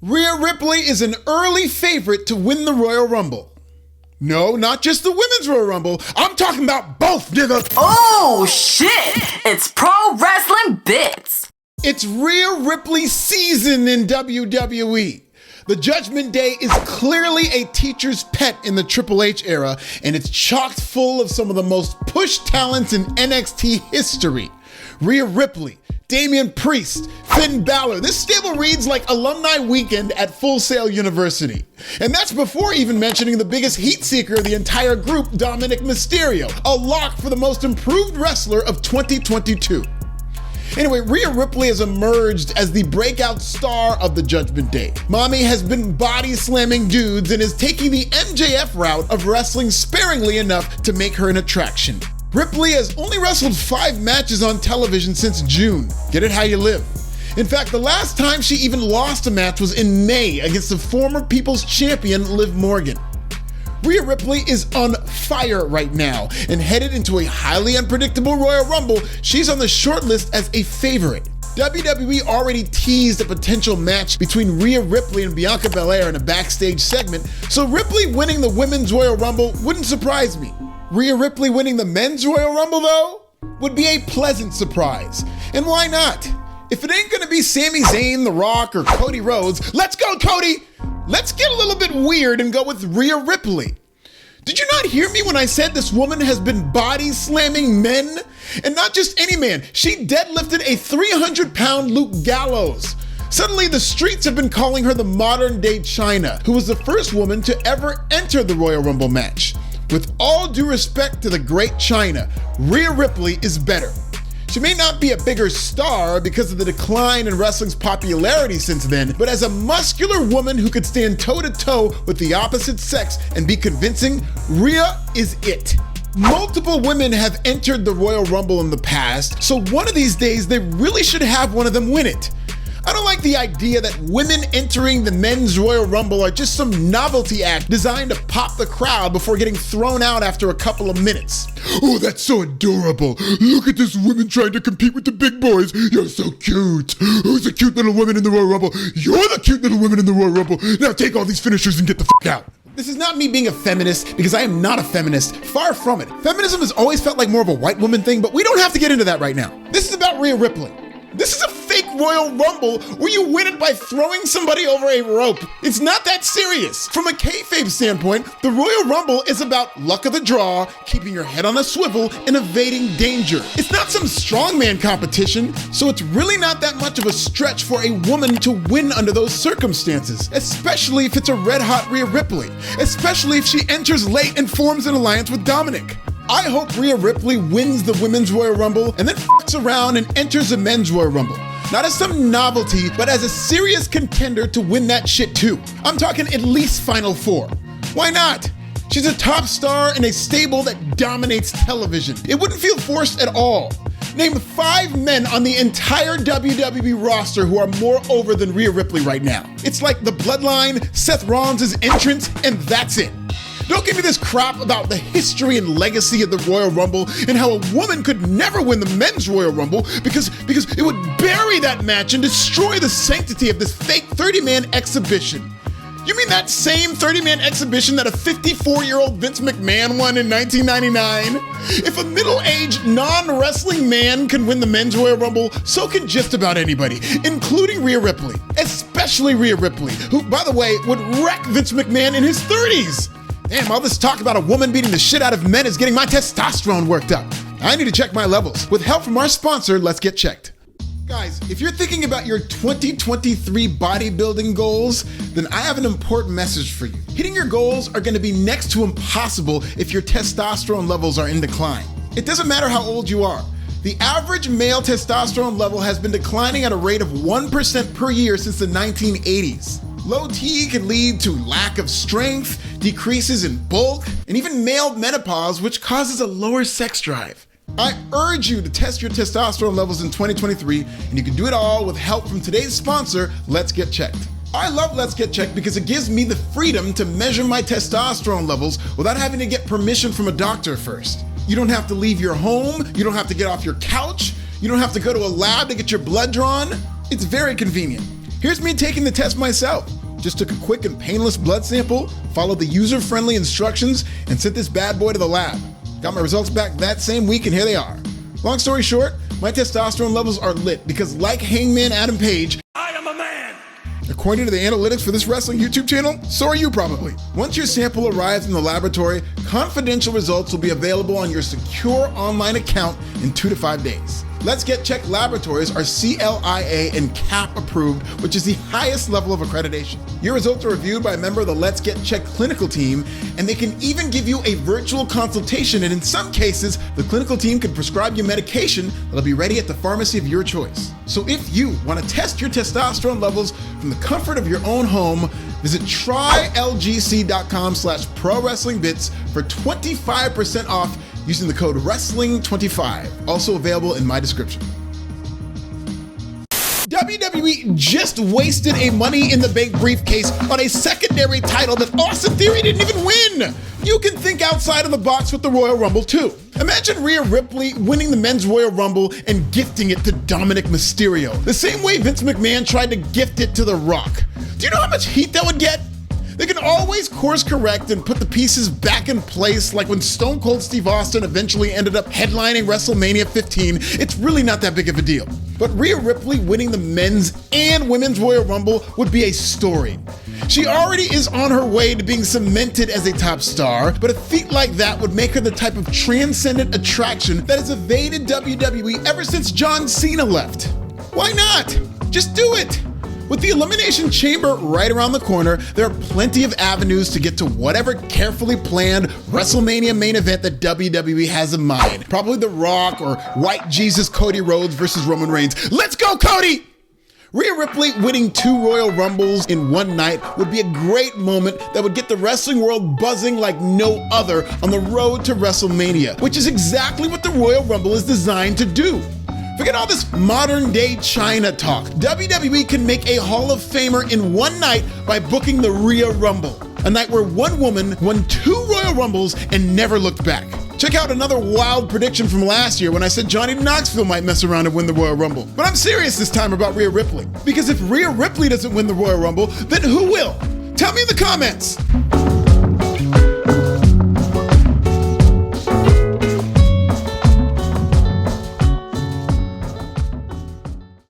Rhea Ripley is an early favorite to win the Royal Rumble. No, not just the Women's Royal Rumble. I'm talking about both, nigga. Oh, shit. It's Pro Wrestling Bits. It's Rhea Ripley's season in WWE. The Judgment Day is clearly a teacher's pet in the Triple H era, and it's chock full of some of the most pushed talents in NXT history. Rhea Ripley, Damian Priest, Finn Balor. This stable reads like Alumni Weekend at Full Sail University. And that's before even mentioning the biggest heat seeker of the entire group, Dominik Mysterio, a lock for the most improved wrestler of 2022. Anyway, Rhea Ripley has emerged as the breakout star of the Judgment Day. Mommy has been body slamming dudes and is taking the MJF route of wrestling sparingly enough to make her an attraction. Ripley has only wrestled 5 matches on television since June. Get it how you live. In fact, the last time she even lost a match was in May against the former People's Champion, Liv Morgan. Rhea Ripley is on fire right now, and headed into a highly unpredictable Royal Rumble, she's on the short list as a favorite. WWE already teased a potential match between Rhea Ripley and Bianca Belair in a backstage segment, so Ripley winning the Women's Royal Rumble wouldn't surprise me. Rhea Ripley winning the Men's Royal Rumble, though, would be a pleasant surprise. And why not? If it ain't gonna be Sami Zayn, The Rock, or Cody Rhodes, let's go, Cody! Let's get a little bit weird and go with Rhea Ripley. Did you not hear me when I said this woman has been body slamming men? And not just any man, she deadlifted a 300-pound Luke Gallows. Suddenly, the streets have been calling her the modern-day Chyna, who was the first woman to ever enter the Royal Rumble match. With all due respect to the great Chyna, Rhea Ripley is better. She may not be a bigger star because of the decline in wrestling's popularity since then, but as a muscular woman who could stand toe-to-toe with the opposite sex and be convincing, Rhea is it. Multiple women have entered the Royal Rumble in the past, so one of these days they really should have one of them win it. I don't like the idea that women entering the Men's Royal Rumble are just some novelty act designed to pop the crowd before getting thrown out after a couple of minutes. Oh, that's so adorable. Look at this woman trying to compete with the big boys. You're so cute. Who's the cute little woman in the Royal Rumble? You're the cute little woman in the Royal Rumble. Now take all these finishers and get the f*** out. This is not me being a feminist, because I am not a feminist. Far from it. Feminism has always felt like more of a white woman thing, but we don't have to get into that right now. This is about Rhea Ripley. This is a fake Royal Rumble where you win it by throwing somebody over a rope. It's not that serious. From a kayfabe standpoint, the Royal Rumble is about luck of the draw, keeping your head on a swivel, and evading danger. It's not some strongman competition, so it's really not that much of a stretch for a woman to win under those circumstances, especially if it's a red-hot Rhea Ripley, especially if she enters late and forms an alliance with Dominik. I hope Rhea Ripley wins the Women's Royal Rumble and then f***s around and enters the Men's Royal Rumble. Not as some novelty, but as a serious contender to win that shit too. I'm talking at least Final Four. Why not? She's a top star in a stable that dominates television. It wouldn't feel forced at all. Name 5 men on the entire WWE roster who are more over than Rhea Ripley right now. It's like the Bloodline, Seth Rollins' entrance, and that's it. Don't give me this crap about the history and legacy of the Royal Rumble and how a woman could never win the Men's Royal Rumble because it would bury that match and destroy the sanctity of this fake 30-man exhibition. You mean that same 30-man exhibition that a 54-year-old Vince McMahon won in 1999? If a middle-aged, non-wrestling man can win the Men's Royal Rumble, so can just about anybody, including Rhea Ripley. Especially Rhea Ripley, who, by the way, would wreck Vince McMahon in his 30s. Damn, all this talk about a woman beating the shit out of men is getting my testosterone worked up. I need to check my levels. With help from our sponsor, Let's Get Checked. Guys, if you're thinking about your 2023 bodybuilding goals, then I have an important message for you. Hitting your goals are going to be next to impossible if your testosterone levels are in decline. It doesn't matter how old you are. The average male testosterone level has been declining at a rate of 1% per year since the 1980s. Low T can lead to lack of strength, decreases in bulk, and even male menopause, which causes a lower sex drive. I urge you to test your testosterone levels in 2023, and you can do it all with help from today's sponsor, Let's Get Checked. I love Let's Get Checked because it gives me the freedom to measure my testosterone levels without having to get permission from a doctor first. You don't have to leave your home, you don't have to get off your couch, you don't have to go to a lab to get your blood drawn. It's very convenient. Here's me taking the test myself. Just took a quick and painless blood sample, followed the user-friendly instructions, and sent this bad boy to the lab. Got my results back that same week, and here they are. Long story short, my testosterone levels are lit because, like Hangman Adam Page, I am a man! According to the analytics for this wrestling YouTube channel, so are you probably. Once your sample arrives in the laboratory, confidential results will be available on your secure online account in 2 to 5 days. Let's Get Checked Laboratories are CLIA and CAP approved, which is the highest level of accreditation. Your results are reviewed by a member of the Let's Get Checked clinical team, and they can even give you a virtual consultation, and in some cases, the clinical team can prescribe you medication that'll be ready at the pharmacy of your choice. So if you want to test your testosterone levels from the comfort of your own home, visit trylgc.com/prowrestlingbits for 25% off using the code WRESTLING25, also available in my description. WWE just wasted a Money in the Bank briefcase on a secondary title that Austin Theory didn't even win. You can think outside of the box with the Royal Rumble too. Imagine Rhea Ripley winning the Men's Royal Rumble and gifting it to Dominik Mysterio, the same way Vince McMahon tried to gift it to The Rock. Do you know how much heat that would get? They can always course correct and put the pieces back in place, like when Stone Cold Steve Austin eventually ended up headlining WrestleMania 15. It's really not that big of a deal. But Rhea Ripley winning the Men's and Women's Royal Rumble would be a story. She already is on her way to being cemented as a top star, but a feat like that would make her the type of transcendent attraction that has evaded WWE ever since John Cena left. Why not? Just do it! With the Elimination Chamber right around the corner, there are plenty of avenues to get to whatever carefully planned WrestleMania main event that WWE has in mind. Probably The Rock or White Jesus Cody Rhodes versus Roman Reigns. Let's go, Cody! Rhea Ripley winning 2 Royal Rumbles in one night would be a great moment that would get the wrestling world buzzing like no other on the road to WrestleMania, which is exactly what the Royal Rumble is designed to do. Forget all this modern day China talk. WWE can make a Hall of Famer in one night by booking the Rhea Rumble, a night where one woman won 2 Royal Rumbles and never looked back. Check out another wild prediction from last year when I said Johnny Knoxville might mess around and win the Royal Rumble. But I'm serious this time about Rhea Ripley, because if Rhea Ripley doesn't win the Royal Rumble, then who will? Tell me in the comments.